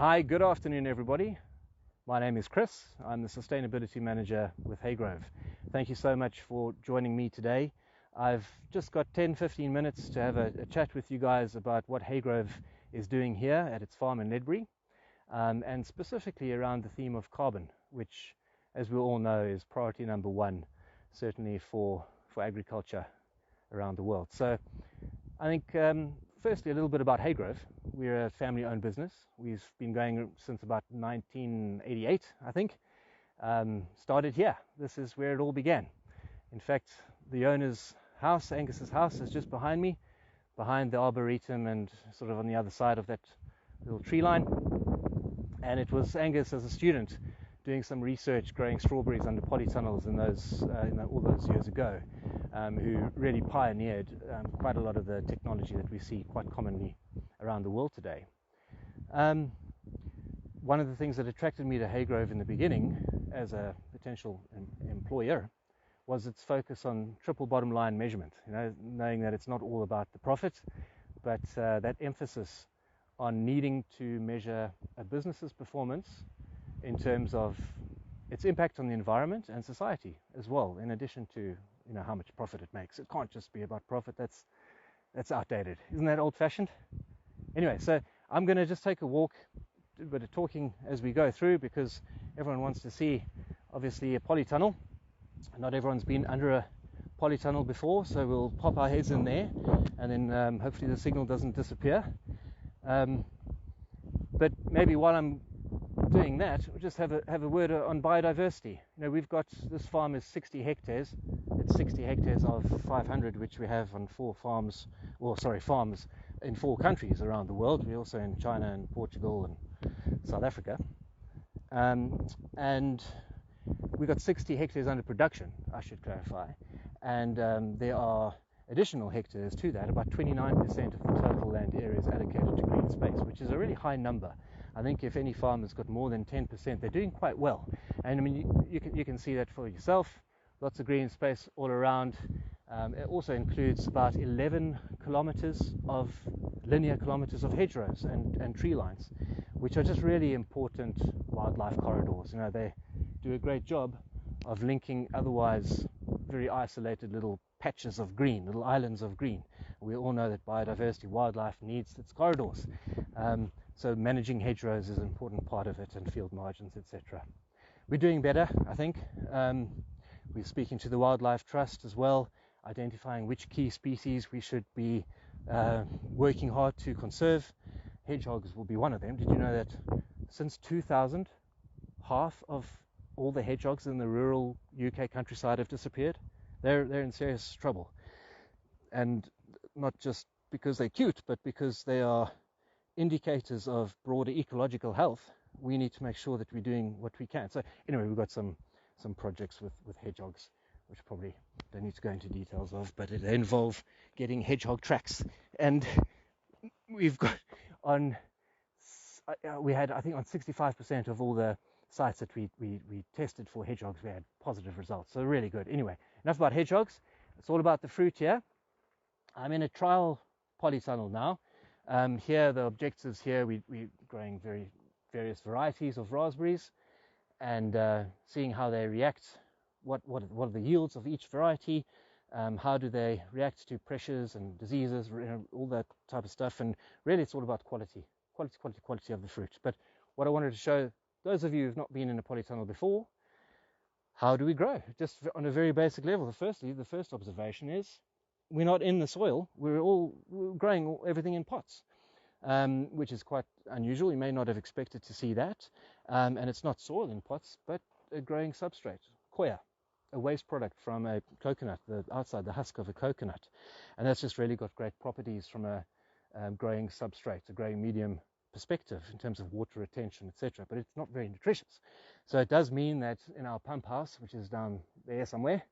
Hi, good afternoon everybody. My name is Chris. I'm the Sustainability Manager with Haygrove. Thank you so much for joining me today. I've just got 10-15 minutes to have a chat with you guys about what Haygrove is doing here at its farm in Ledbury, and specifically around the theme of carbon, which, as we all know, is priority number one, certainly for agriculture around the world. So I think firstly a little bit about Haygrove. We're a family-owned business. We've been going since about 1988, I think. Started here. This is where it all began. In fact, the owner's house, Angus's house, is just behind me, behind the arboretum and sort of on the other side of that little tree line. And it was Angus as a student doing some research growing strawberries under polytunnels in all those years ago, who really pioneered quite a lot of the technology that we see quite commonly around the world today. One of the things that attracted me to Haygrove in the beginning as a potential employer was its focus on triple bottom line measurement, knowing that it's not all about the profit, but that emphasis on needing to measure a business's performance in terms of its impact on the environment and society as well, in addition to how much profit it makes. It can't just be about profit. That's outdated. Isn't that old-fashioned? Anyway, so I'm going to just take a walk, do a bit of talking as we go through, because everyone wants to see, obviously, a polytunnel. Not everyone's been under a polytunnel before, so we'll pop our heads in there, and then hopefully the signal doesn't disappear. But maybe while I'm doing that, we'll just have a word on biodiversity. We've got, this farm is 60 hectares. It's 60 hectares of 500, which we have on farms in 4 countries around the world. We're also in China and Portugal and South Africa. And we've got 60 hectares under production, I should clarify. And there are additional hectares to that. About 29% of the total land area is allocated to green space, which is a really high number. I think if any farmer's got more than 10%, they're doing quite well. And I mean, you can see that for yourself. Lots of green space all around. It also includes about 11 linear kilometers of hedgerows and tree lines, which are just really important wildlife corridors. They do a great job of linking otherwise very isolated little patches of green, little islands of green. We all know that biodiversity, wildlife needs its corridors. So managing hedgerows is an important part of it, and field margins, etc. We're doing better, I think. We're speaking to the Wildlife Trust as well, identifying which key species we should be working hard to conserve. Hedgehogs will be one of them. Did you know that since 2000, half of all the hedgehogs in the rural UK countryside have disappeared? They're in serious trouble. And not just because they're cute, but because they are indicators of broader ecological health. We need to make sure that we're doing what we can. So anyway, we've got some projects with hedgehogs, which probably don't need to go into details of, but they involve getting hedgehog tracks. And we've got we had, I think, on 65% of all the sites that we tested for hedgehogs, we had positive results. So really good. Anyway, enough about hedgehogs. It's all about the fruit here. I'm in a trial polytunnel now. Here, the objectives here, we're growing various varieties of raspberries and seeing how they react, what are the yields of each variety, how do they react to pressures and diseases, all that type of stuff. And really, it's all about quality of the fruit. But what I wanted to show those of you who've not been in a polytunnel before, how do we grow? Just on a very basic level. The first observation is we're not in the soil. We're growing everything in pots, which is quite unusual. You may not have expected to see that. And it's not soil in pots, but a growing substrate, coir, a waste product from a coconut, outside the husk of a coconut. And that's just really got great properties from a growing substrate, a growing medium perspective in terms of water retention, etc. But it's not very nutritious. So it does mean that in our pump house, which is down there somewhere,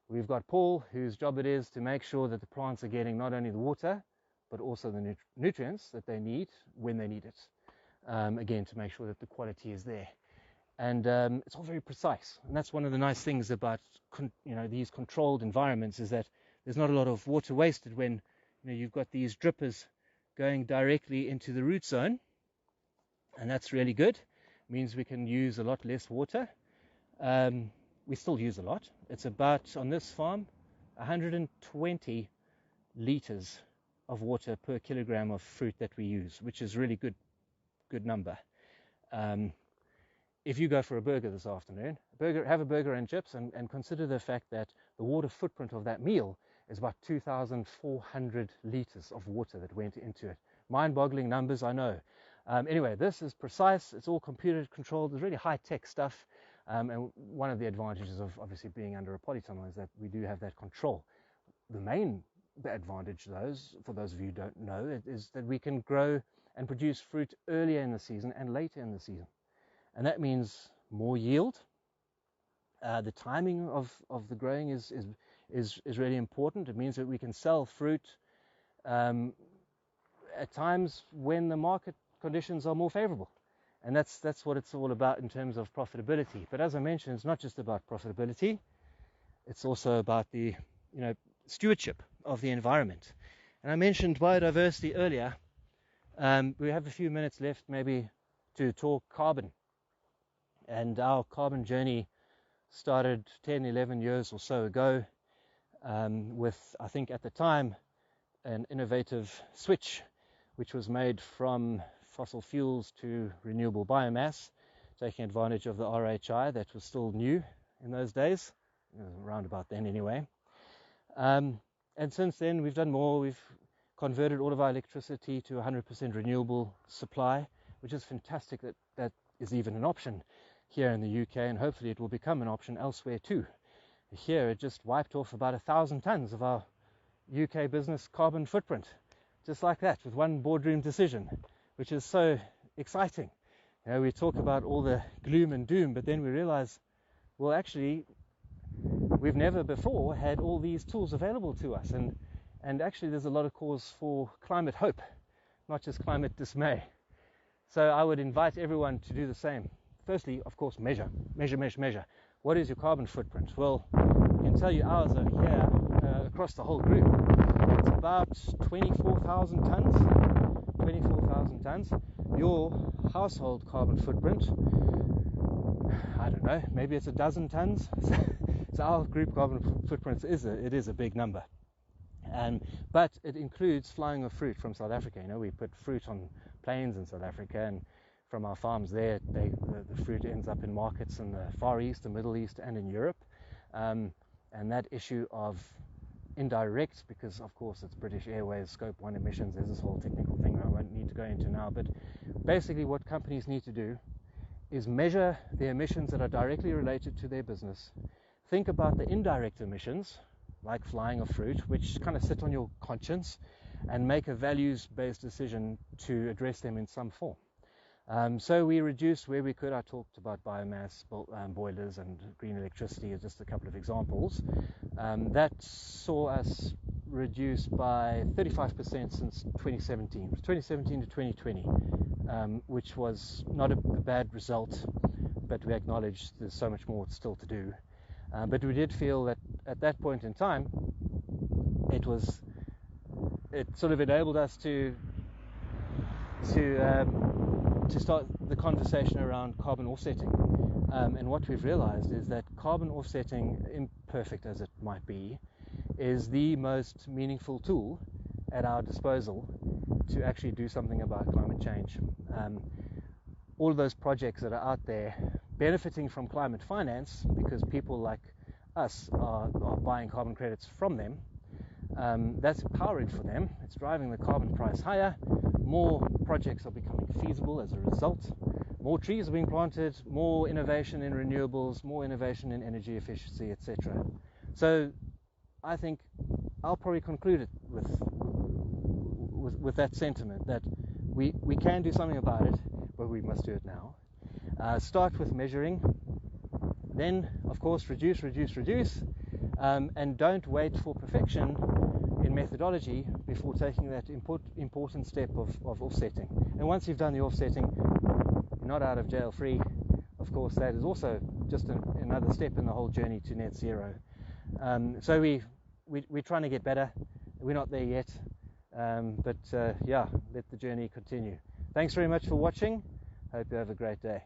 we've got Paul, whose job it is to make sure that the plants are getting not only the water, but also the nutrients that they need when they need it. Again, to make sure that the quality is there. And it's all very precise. And that's one of the nice things about these controlled environments, is that there's not a lot of water wasted when you've got these drippers going directly into the root zone and that's really good. It means we can use a lot less water. We still use a lot. It's about, on this farm, 120 liters of water per kilogram of fruit that we use, which is really good number. If you go for a burger this afternoon, have a burger and chips, and consider the fact that the water footprint of that meal is about 2,400 liters of water that went into it. Mind-boggling numbers, I know. Anyway, this is precise. It's all computer controlled. It's really high-tech stuff. And one of the advantages of obviously being under a polytunnel is that we do have that control. The main advantage, for those of you who don't know, is that we can grow and produce fruit earlier in the season and later in the season. And that means more yield. The timing of the growing is really important. It means that we can sell fruit at times when the market conditions are more favorable. And that's what it's all about in terms of profitability. But as I mentioned, it's not just about profitability. It's also about the stewardship of the environment. And I mentioned biodiversity earlier. We have a few minutes left maybe to talk carbon. And our carbon journey started 10, 11 years or so ago with, I think at the time, an innovative switch which was made from fossil fuels to renewable biomass, taking advantage of the RHI that was still new in those days, around about then anyway. And since then we've done more. We've converted all of our electricity to 100% renewable supply, which is fantastic that is even an option here in the UK, and hopefully it will become an option elsewhere too. Here it just wiped off about 1,000 tons of our UK business carbon footprint, just like that, with one boardroom decision, which is so exciting. We talk about all the gloom and doom, but then we realize, well, actually we've never before had all these tools available to us, and actually there's a lot of cause for climate hope, not just climate dismay. So I would invite everyone to do the same. Firstly, of course, measure. What is your carbon footprint? Well, I can tell you ours over here, across the whole group, it's about 24,000 tons. 24,000 tons. Your household carbon footprint, I don't know, maybe it's a dozen tons. So our group carbon footprint is a big number. But it includes flying of fruit from South Africa. We put fruit on planes in South Africa, and from our farms there, the fruit ends up in markets in the Far East, the Middle East, and in Europe. And that issue of indirect, because of course it's British Airways Scope 1 emissions, there's this whole technical thing I won't need to go into now, but basically what companies need to do is measure the emissions that are directly related to their business. Think about the indirect emissions, like flying of fruit, which kind of sit on your conscience, and make a values-based decision to address them in some form. So we reduced where we could. I talked about biomass, boilers and green electricity as just a couple of examples. That saw us reduce by 35% since 2017. 2017 to 2020, which was not a bad result, but we acknowledge there's so much more still to do. But we did feel that at that point in time, it sort of enabled us to start the conversation around carbon offsetting. And what we've realized is that carbon offsetting, imperfect as it might be, is the most meaningful tool at our disposal to actually do something about climate change. All of those projects that are out there benefiting from climate finance, because people like us are buying carbon credits from them, that's empowering for them. It's driving the carbon price higher. More projects are becoming feasible as a result. More trees are being planted, more innovation in renewables, more innovation in energy efficiency, etc. So I think I'll probably conclude it with that sentiment that we can do something about it, but we must do it now. Start with measuring, then of course reduce, and don't wait for perfection in methodology before taking that important step of offsetting. And once you've done the offsetting, you're not out of jail free. Of course, that is also just another step in the whole journey to net zero. So we're trying to get better. We're not there yet, but yeah, let the journey continue. Thanks very much for watching. Hope you have a great day.